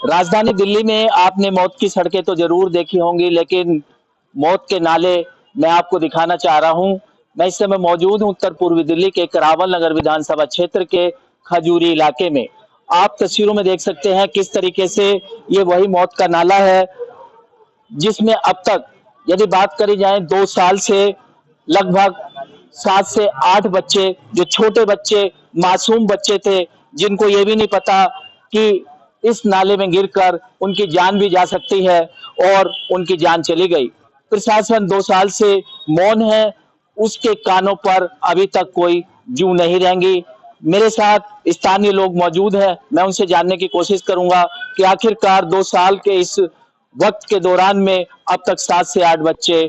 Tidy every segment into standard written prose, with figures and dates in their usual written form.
राजधानी दिल्ली में आपने मौत की सड़कें तो जरूर देखी होंगी, लेकिन मौत के नाले मैं आपको दिखाना चाह रहा हूं। मैं इस समय मौजूद हूं उत्तर पूर्वी दिल्ली के करावल नगर विधानसभा क्षेत्र के खजूरी इलाके में। आप तस्वीरों में देख सकते हैं किस तरीके से ये वही मौत का नाला है जिसमें अब तक यदि बात करी जाए 2 साल से लगभग 7 से 8 बच्चे, जो छोटे बच्चे, मासूम बच्चे थे, जिनको ये भी नहीं पता कि इस नाले में गिरकर उनकी जान भी जा सकती है, और उनकी जान चली गई। प्रशासन 2 साल से मौन है, उसके कानों पर अभी तक कोई जू नहीं रेंगी। मेरे साथ स्थानीय लोग मौजूद हैं, मैं उनसे जानने की कोशिश करूंगा कि आखिरकार 2 साल के इस वक्त के दौरान में अब तक 7 से 8 बच्चे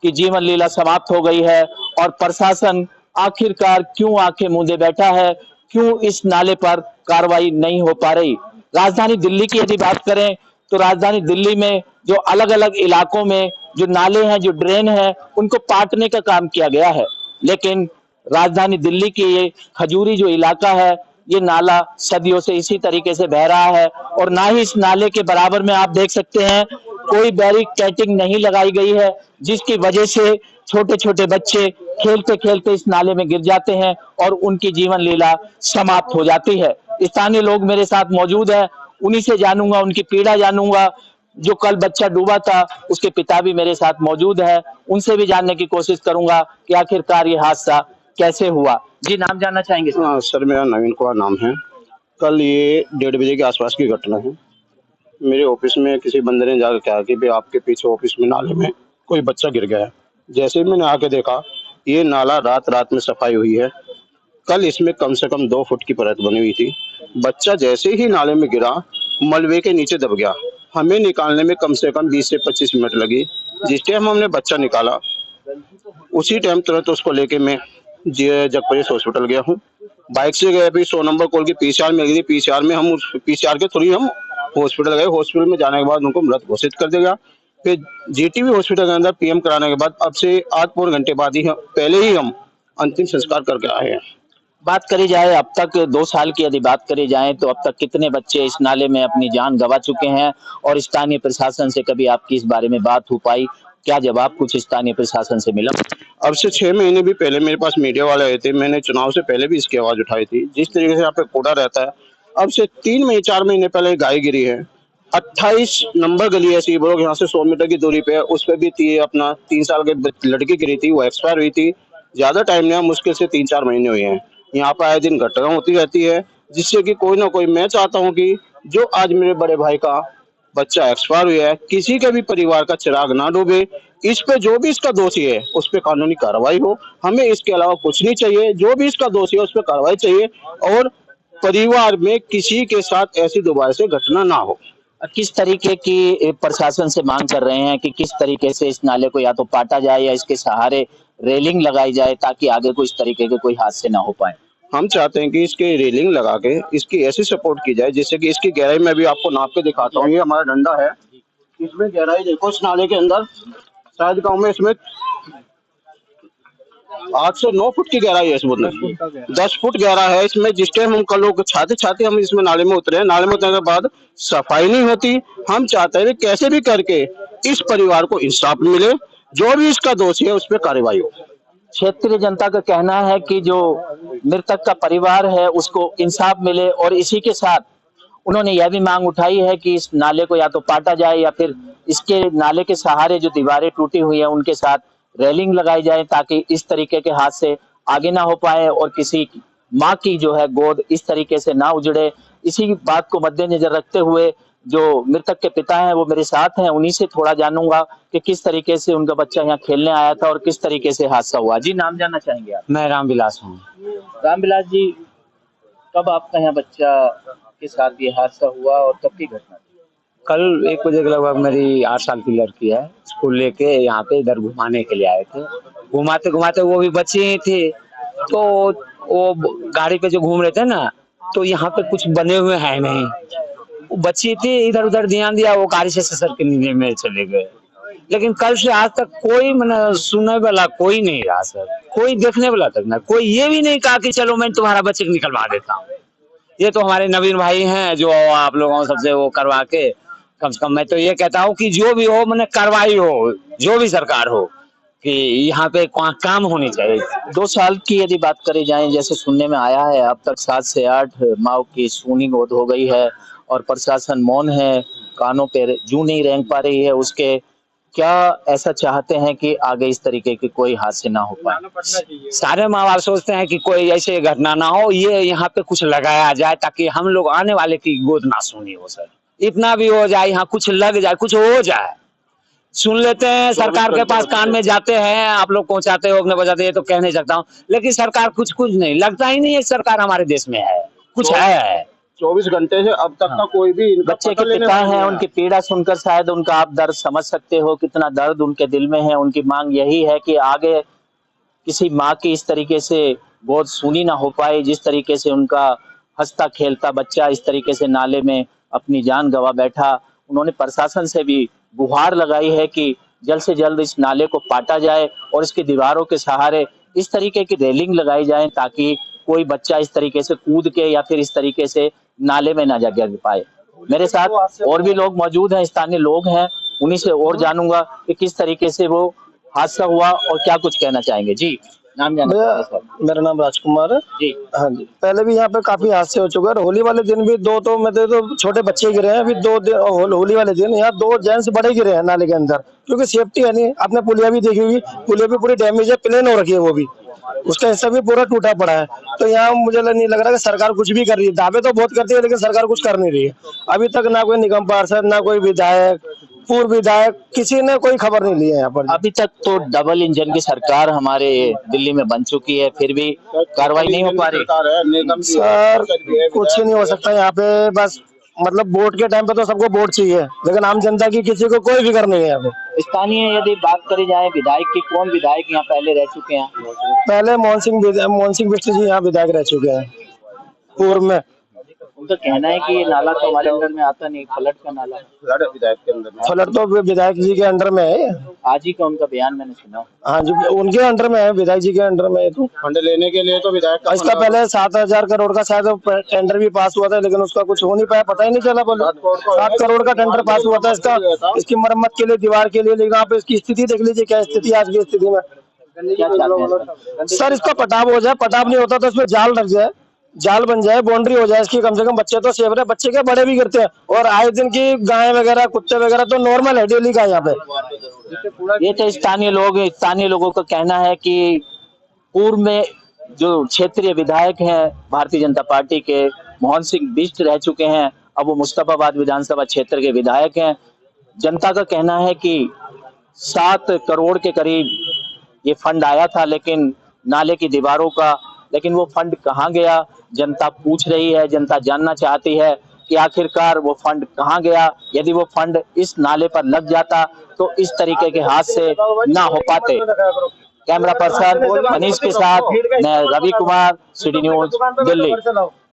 की जीवन लीला समाप्त हो गई है, और प्रशासन आखिरकार क्यों आंखें मूंदे बैठा है, क्यों इस नाले पर कार्रवाई नहीं हो पा रही। राजधानी दिल्ली की यदि बात करें तो राजधानी दिल्ली में जो अलग अलग इलाकों में जो नाले हैं, जो ड्रेन है, उनको पाटने का काम किया गया है, लेकिन राजधानी दिल्ली की ये खजूरी जो इलाका है, ये नाला सदियों से इसी तरीके से बह रहा है, और ना ही इस नाले के बराबर में आप देख सकते हैं कोई बैरिकेडिंग नहीं लगाई गई है, जिसकी वजह से छोटे छोटे बच्चे खेलते खेलते इस नाले में गिर जाते हैं और उनकी जीवन लीला समाप्त हो जाती है। स्थानीय लोग मेरे साथ मौजूद हैं, उन्हीं से जानूंगा, उनकी पीड़ा जानूंगा। जो कल बच्चा डूबा था उसके पिता भी मेरे साथ मौजूद है, उनसे भी जानने की कोशिश करूंगा कि आखिरकार ये हादसा कैसे हुआ। जी, नाम जानना चाहेंगे? सर, मेरा नवीन कुमार नाम है। कल ये 1:30 बजे के आसपास की घटना है। मेरे ऑफिस में किसी बंदे ने जाकर कहा कि भाई आपके पीछे ऑफिस में नाले में कोई बच्चा गिर गया है। जैसे ही मैंने आके देखा, ये नाला रात रात में सफाई हुई है। कल इसमें कम से कम 2 फुट की परत बनी हुई थी। बच्चा जैसे ही नाले में गिरा, मलबे के नीचे दब गया। हमें निकालने में कम से कम 20 से 25 मिनट लगी। जिस टाइम हमने बच्चा निकाला, उसी टाइम तुरंत उसको लेके मैं जगपरीस हॉस्पिटल गया हूँ। बाइक से गए, भी 100 नंबर कॉल की पीसीआर मिल गई। पीसीआर में हम उस पीसीआर के थ्रू हम हॉस्पिटल गए। हॉस्पिटल में जाने के बाद उनको मृत घोषित कर दिया। फिर जीटीबी हॉस्पिटल के अंदर पीएम कराने के बाद अब से 8 घंटे बाद ही पहले ही हम अंतिम संस्कार करके आए हैं। बात करी जाए अब तक 2 साल की यदि बात करी जाए तो अब तक कितने बच्चे इस नाले में अपनी जान गंवा चुके हैं, और स्थानीय प्रशासन से कभी आपकी इस बारे में बात हो पाई? क्या जवाब कुछ स्थानीय प्रशासन से मिला? अब से 6 महीने भी पहले मेरे पास मीडिया वाले आए थे। मैंने चुनाव से पहले भी इसकी आवाज उठाई थी। जिस तरीके से यहाँ पे कूड़ा रहता है, अब से 4 महीने पहले गाय गिरी है। 28 नंबर गली है सी ब्लॉक, यहाँ से 100 मीटर की दूरी पे है। उस पे भी अपना 3 साल की लड़की गिरी थी, वो एक्सपायर हुई थी। ज्यादा टाइम नहीं, मुश्किल से 3-4 महीने हुए हैं। यहाँ पर आए दिन घटना होती रहती है, जिससे कि कोई ना कोई, मैं चाहता हूँ कि जो आज मेरे बड़े भाई का बच्चा एक्सपायर हुआ है, किसी के भी परिवार का चिराग ना डूबे। इस पे जो भी इसका दोषी है उस पे कानूनी कार्रवाई हो। हमें इसके अलावा कुछ नहीं चाहिए। जो भी इसका दोषी है उस पे कार्रवाई चाहिए, और परिवार में किसी के साथ ऐसी दोबारा से घटना ना हो। किस तरीके की प्रशासन से मांग कर रहे हैं कि किस तरीके से इस नाले को या तो पाटा जाए या इसके सहारे रेलिंग लगाई जाए, ताकि आगे को इस तरीके के कोई हादसे ना हो पाए? हम चाहते हैं कि इसके रेलिंग लगा के इसकी ऐसी सपोर्ट की जाए जिससे कि इसकी गहराई में भी आपको नाप के दिखाता हूँ। ये हमारा डंडा है, इसमें गहराई देखो। इस नाले के अंदर शायद गांव में इसमें 8 से 9 फुट की गहराई है। इसमें 10 फुट गहरा है। इसमें जिस टाइम हम कल लोग छाते छाते हम इसमें नाले में उतरे, नाले में उतरने के बाद सफाई नहीं होती। हम चाहते हैं कैसे भी करके इस परिवार को इंसाफ मिले, जो भी इसका दोषी है उस पर कार्रवाई हो। क्षेत्रीय जनता का कहना है कि जो मृतक का परिवार है उसको इंसाफ मिले, और इसी के साथ उन्होंने यह भी मांग उठाई है कि इस नाले को या तो पाटा जाए या फिर इसके नाले के सहारे जो दीवारें टूटी हुई हैं उनके साथ रेलिंग लगाई जाए, ताकि इस तरीके के हादसे आगे ना हो पाए और किसी माँ की जो है गोद इस तरीके से ना उजड़े। इसी बात को मद्देनजर रखते हुए जो मृतक के पिता हैं वो मेरे साथ हैं, उन्हीं से थोड़ा जानूंगा कि किस तरीके से उनका बच्चा यहाँ खेलने आया था और किस तरीके से हादसा हुआ। जी, नाम जानना चाहेंगे आप? मैं रामविलास हूँ। रामविलास जी, कब आपका यहाँ बच्चा के साथ ये हादसा हुआ और कब की घटना थी? कल 1 बजे के लगभग मेरी 8 साल की लड़की है, स्कूल लेके यहाँ पे इधर घुमाने के लिए आए थे। घुमाते घुमाते वो भी बच्चे ही थे, तो वो गाड़ी पे जो घूम रहे थे ना, तो यहाँ पे कुछ बने हुए हैं नहीं। वो बच्चे थे, इधर उधर ध्यान दिया, वो गाड़ी से ससर के नीचे में चले गए। लेकिन कल से आज तक कोई सुनने वाला कोई नहीं रहा सर, कोई देखने वाला तक ना। कोई ये भी नहीं कहा कि चलो मैं तुम्हारा बच्चे को निकलवा देता हूँ। ये तो हमारे नवीन भाई हैं जो आप लोगों सबसे वो करवा के, कम से कम मैं तो ये कहता हूँ कि जो भी हो मैंने करवाई हो, जो भी सरकार हो, कि यहाँ पे काम होनी चाहिए। 2 साल की यदि बात करी जाए, जैसे सुनने में आया है अब तक 7 से 8 माओ की सूनिंग हो गई है और प्रशासन मौन है, कानों पे जूं नहीं रेंग पा रही है उसके। क्या ऐसा चाहते हैं कि आगे इस तरीके की कोई हादसे ना हो पाए? सारे माँ बाप सोचते हैं कि कोई ऐसे घटना ना हो, ये यहाँ पे कुछ लगाया जाए ताकि हम लोग आने वाले की गोद ना सुनी हो सर। इतना भी हो जाए, यहाँ कुछ लग जाए, कुछ हो जाए, सुन लेते हैं, सरकार के पास कान में जाते हैं, आप लोग पहुंचाते हो, अपने बजाते, ये तो कह नहीं सकता हूँ, लेकिन सरकार कुछ नहीं, लगता ही नहीं है सरकार हमारे देश में है, कुछ है। 24 घंटे से अब तक का कोई भी बच्चे के पिता हैं, उनकी पीड़ा सुनकर शायद उनका आप दर्द समझ सकते हो, कितना दर्द उनके दिल में है। उनकी मांग यही है कि आगे किसी माँ की इस तरीके से गोद सूनी ना हो पाए, जिस तरीके से उनका हंसता खेलता बच्चा इस तरीके से नाले में अपनी जान गंवा बैठा। उन्होंने प्रशासन से भी गुहार लगाई है कि जल्द से जल्द इस नाले को पाटा जाए और इसकी दीवारों के सहारे इस तरीके की रेलिंग लगाई जाए ताकि कोई बच्चा इस तरीके से कूद के या फिर इस तरीके से नाले में ना जा गिर पाए। मेरे साथ और भी लोग मौजूद हैं, स्थानीय लोग हैं, उन्हीं से और जानूंगा कि किस तरीके से वो हादसा हुआ और क्या कुछ कहना चाहेंगे। जी, नाम जाना चाहेंगे सर? मेरा नाम राजकुमार है जी, हाँ जी। पहले भी यहाँ पे काफी हादसे हो चुके हैं। होली वाले दिन भी तो छोटे बच्चे गिरे हैं। अभी 2 दिन होली वाले दिन यहाँ 2 जेंट्स बड़े गिरे हैं नाले के अंदर, क्योंकि सेफ्टी है नहीं। आपने पुलिया भी देखी होगी, पुलिया भी पूरी डैमेज है, प्लेन हो रखी है, वो भी उसका हिस्सा भी पूरा टूटा पड़ा है। तो यहाँ मुझे नहीं लग रहा कि सरकार कुछ भी कर रही है। दावे तो बहुत करती है लेकिन सरकार कुछ कर नहीं रही है अभी तक। ना कोई निगम पार्षद, ना कोई विधायक, पूर्व विधायक, किसी ने कोई खबर नहीं ली है यहाँ पर। अभी तक तो डबल इंजन की सरकार हमारे दिल्ली में बन चुकी है, फिर भी कार्रवाई नहीं हो पा रही। सर कुछ ही नहीं हो सकता यहाँ पे। बस मतलब वोट के टाइम पे तो सबको वोट चाहिए, लेकिन आम जनता की किसी को कोई फिक्र नहीं है यहाँ पे। स्थानीय यदि बात करी जाए विधायक की, कौन विधायक यहाँ पहले रह चुके हैं? पहले मोहन सिंह बिष्ट जी यहाँ विधायक रह चुके हैं पूर्व में। उनका कहना है कि ये नाला तो हमारे अंडर में आता नहीं, फ्लड का नाला। फ्लड तो विधायक जी के अंडर में है। आज ही का उनका बयान मैंने सुना। हाँ जी, उनके अंडर में है, विधायक जी के अंडर में है। तो फंड लेने के लिए तो विधायक का इसका पहले 7,000 करोड़ का शायद टेंडर भी पास हुआ था, लेकिन उसका कुछ हो नहीं पाया, पता ही नहीं चला। बोलो 7 करोड़ का टेंडर पास हुआ था इसकी मरम्मत के लिए, दीवार के लिए, लेकिन आप इसकी स्थिति देख लीजिए, क्या स्थिति आज की स्थिति में। सर इसका पटाव हो जाए, पटाव नहीं होता तो इसमें जाल लग जाए, जाल बन जाए, बाउंड्री हो जाए इसकी, कम से कम बच्चे तो सेफ रहे। बच्चे के बड़े भी गिरते हैं और आए दिन की गाय वगैरह, कुत्ते वगैरह तो नॉर्मल है डेली का यहाँ पे। ये तो स्थानीय लोगों का कहना है कि पूर्व में जो क्षेत्रीय विधायक हैं भारतीय जनता पार्टी के, मोहन सिंह बिष्ट रह चुके हैं, अब वो मुस्तफाबाद विधानसभा क्षेत्र के विधायक हैं। जनता का कहना है कि 7 करोड़ के करीब ये फंड आया था, लेकिन नाले की दीवारों का, लेकिन वो फंड कहाँ गया जनता पूछ रही है। जनता जानना चाहती है कि आखिरकार वो फंड कहाँ गया। यदि वो फंड इस नाले पर लग जाता तो इस तरीके के हादसे ना हो पाते। कैमरा पर्सन मनीष के साथ मैं रवि कुमार, सिटी न्यूज, दिल्ली।